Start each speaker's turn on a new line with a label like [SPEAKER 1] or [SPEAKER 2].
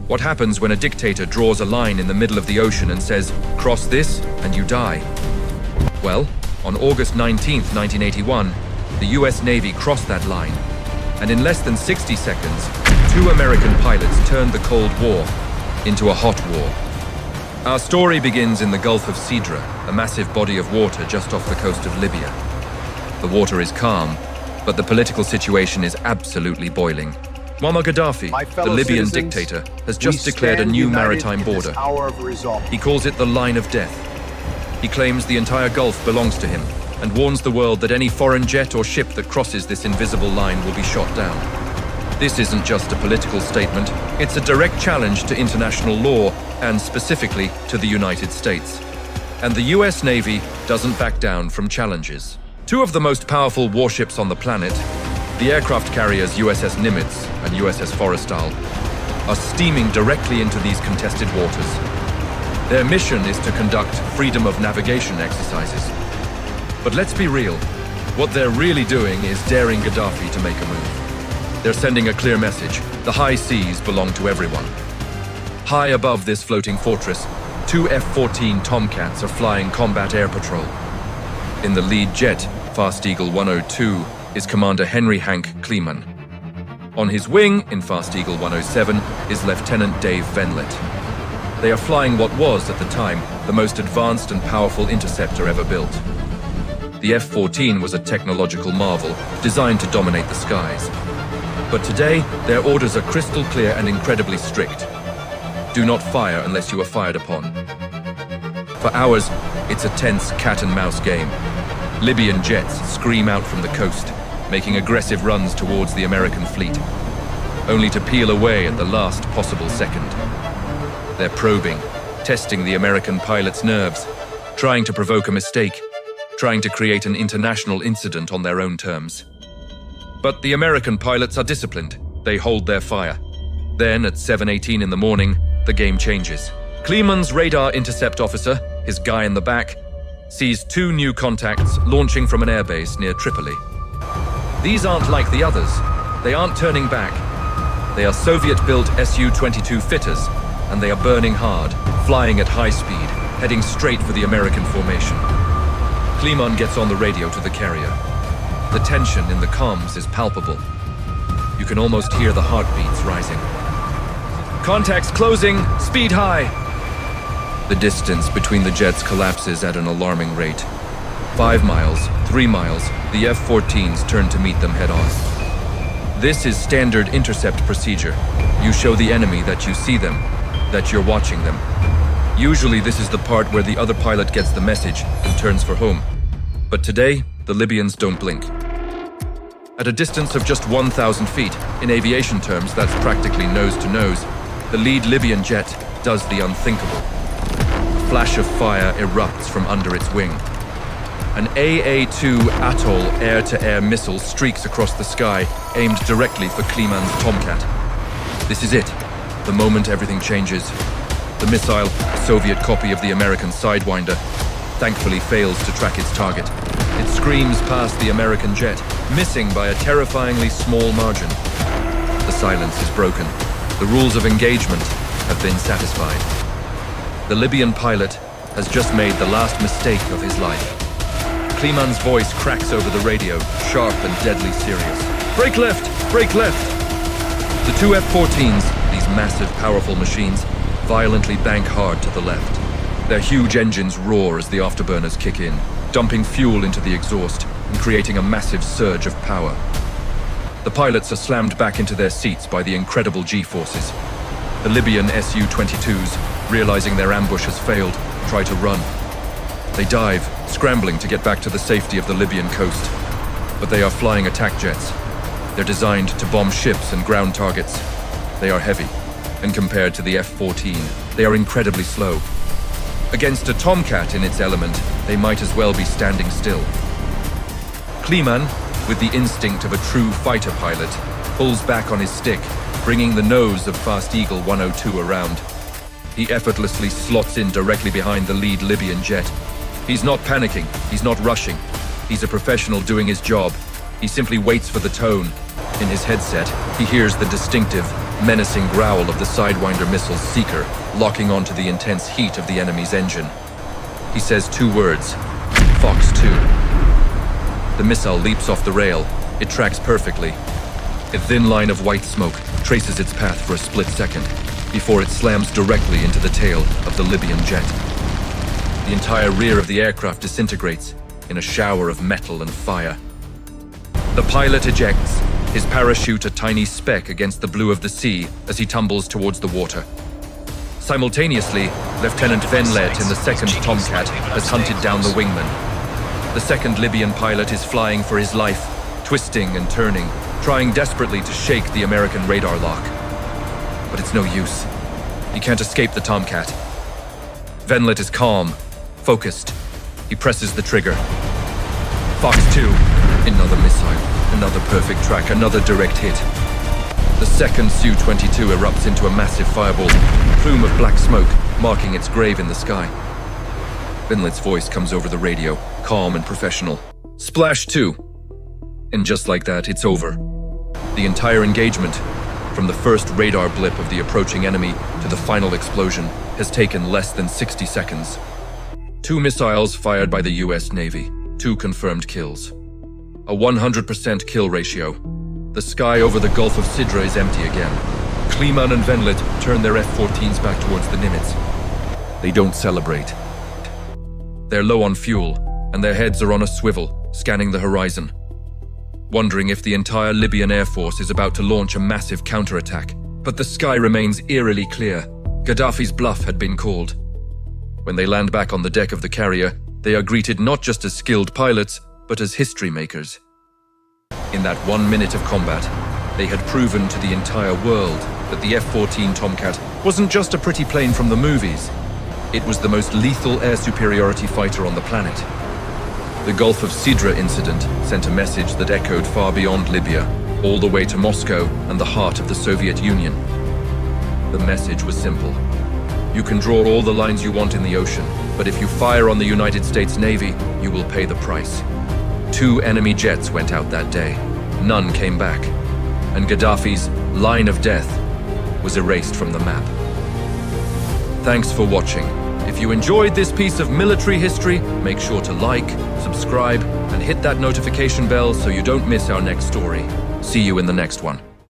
[SPEAKER 1] What happens when a dictator draws a line in the middle of the ocean and says, "Cross this and you die"? Well, on August 19, 1981, the US Navy crossed that line, and in less than 60 seconds, 2 American pilots turned the Cold War into a hot war. Our story begins in the Gulf of Sidra, a massive body of water just off the coast of Libya. The water is calm, but the political situation is absolutely boiling. Muammar Gaddafi, the Libyan dictator, has just declared a new maritime border. He calls it the Line of Death. He claims the entire Gulf belongs to him and warns the world that any foreign jet or ship that crosses this invisible line will be shot down. This isn't just a political statement, it's a direct challenge to international law and specifically to the United States. And the US Navy doesn't back down from challenges. 2 of the most powerful warships on the planet, the aircraft carriers USS Nimitz and USS Forrestal, are steaming directly into these contested waters. Their mission is to conduct freedom of navigation exercises. But let's be real, what they're really doing is daring Gaddafi to make a move. They're sending a clear message: the high seas belong to everyone. High above this floating fortress, 2 F-14 Tomcats are flying combat air patrol. In the lead jet, Fast Eagle 102, is Commander Henry Hank Kleeman. On his wing, in Fast Eagle 107, is Lieutenant Dave Venlett. They are flying what was, at the time, the most advanced and powerful interceptor ever built. The F-14 was a technological marvel, designed to dominate the skies. But today, their orders are crystal clear and incredibly strict. Do not fire unless you are fired upon. For hours, it's a tense cat-and-mouse game. Libyan jets scream out from the coast, making aggressive runs towards the American fleet, only to peel away at the last possible second. They're probing, testing the American pilots' nerves, trying to provoke a mistake, trying to create an international incident on their own terms. But the American pilots are disciplined. They hold their fire. Then, at 7:18 in the morning, the game changes. Kleeman's radar intercept officer, his guy in the back, sees 2 new contacts launching from an airbase near Tripoli. These aren't like the others. They aren't turning back. They are Soviet-built Su-22 Fitters, and they are burning hard, flying at high speed, heading straight for the American formation. Kleeman gets on the radio to the carrier. The tension in the comms is palpable. You can almost hear the heartbeats rising. Contacts closing, speed high! The distance between the jets collapses at an alarming rate. 5 miles, 3 miles, the F-14s turn to meet them head-on. This is standard intercept procedure. You show the enemy that you see them, that you're watching them. Usually this is the part where the other pilot gets the message and turns for home. But today, the Libyans don't blink. At a distance of just 1,000 feet, in aviation terms that's practically nose-to-nose, the lead Libyan jet does the unthinkable. A flash of fire erupts from under its wing. An AA-2 Atoll air-to-air missile streaks across the sky, aimed directly for Kleeman's Tomcat. This is it, the moment everything changes. The missile, a Soviet copy of the American Sidewinder, thankfully fails to track its target. It screams past the American jet, missing by a terrifyingly small margin. The silence is broken. The rules of engagement have been satisfied. The Libyan pilot has just made the last mistake of his life. Kleeman's voice cracks over the radio, sharp and deadly serious. Brake left! Brake left! The 2 F-14s, these massive, powerful machines, violently bank hard to the left. Their huge engines roar as the afterburners kick in, dumping fuel into the exhaust and creating a massive surge of power. The pilots are slammed back into their seats by the incredible G-forces. The Libyan Su-22s, realizing their ambush has failed, try to run. They dive, scrambling to get back to the safety of the Libyan coast. But they are flying attack jets. They're designed to bomb ships and ground targets. They are heavy, and compared to the F-14, they are incredibly slow. Against a Tomcat in its element, they might as well be standing still. Kleeman, with the instinct of a true fighter pilot, pulls back on his stick, bringing the nose of Fast Eagle 102 around. He effortlessly slots in directly behind the lead Libyan jet. He's not panicking, he's not rushing. He's a professional doing his job. He simply waits for the tone. In his headset, he hears the distinctive menacing growl of the Sidewinder missile's seeker, locking onto the intense heat of the enemy's engine. He says 2 words, Fox 2. The missile leaps off the rail. It tracks perfectly. A thin line of white smoke traces its path for a split second, before it slams directly into the tail of the Libyan jet. The entire rear of the aircraft disintegrates in a shower of metal and fire. The pilot ejects, his parachute a tiny speck against the blue of the sea as he tumbles towards the water. Simultaneously, Lieutenant Venlet in the 2nd Tomcat has hunted down the wingman. The 2nd Libyan pilot is flying for his life, twisting and turning, trying desperately to shake the American radar lock. But it's no use. He can't escape the Tomcat. Venlet is calm, focused. He presses the trigger. Fox 2. Another missile, another perfect track, another direct hit. The 2nd Su-22 erupts into a massive fireball, a plume of black smoke marking its grave in the sky. Venlet's voice comes over the radio, calm and professional. Splash 2. And just like that, it's over. The entire engagement, from the first radar blip of the approaching enemy to the final explosion, has taken less than 60 seconds. 2 missiles fired by the US Navy, 2 confirmed kills. A 100% kill ratio. The sky over the Gulf of Sidra is empty again. Grumman and Venlet turn their F-14s back towards the Nimitz. They don't celebrate. They're low on fuel, and their heads are on a swivel, scanning the horizon, wondering if the entire Libyan Air Force is about to launch a massive counterattack. But the sky remains eerily clear. Gaddafi's bluff had been called. When they land back on the deck of the carrier, they are greeted not just as skilled pilots, but as history makers. In that 1 minute of combat, they had proven to the entire world that the F-14 Tomcat wasn't just a pretty plane from the movies. It was the most lethal air superiority fighter on the planet. The Gulf of Sidra incident sent a message that echoed far beyond Libya, all the way to Moscow and the heart of the Soviet Union. The message was simple. You can draw all the lines you want in the ocean, but if you fire on the United States Navy, you will pay the price. 2 enemy jets went out that day. None came back. And Gaddafi's line of death was erased from the map. Thanks for watching. If you enjoyed this piece of military history, make sure to like, subscribe, and hit that notification bell so you don't miss our next story. See you in the next one.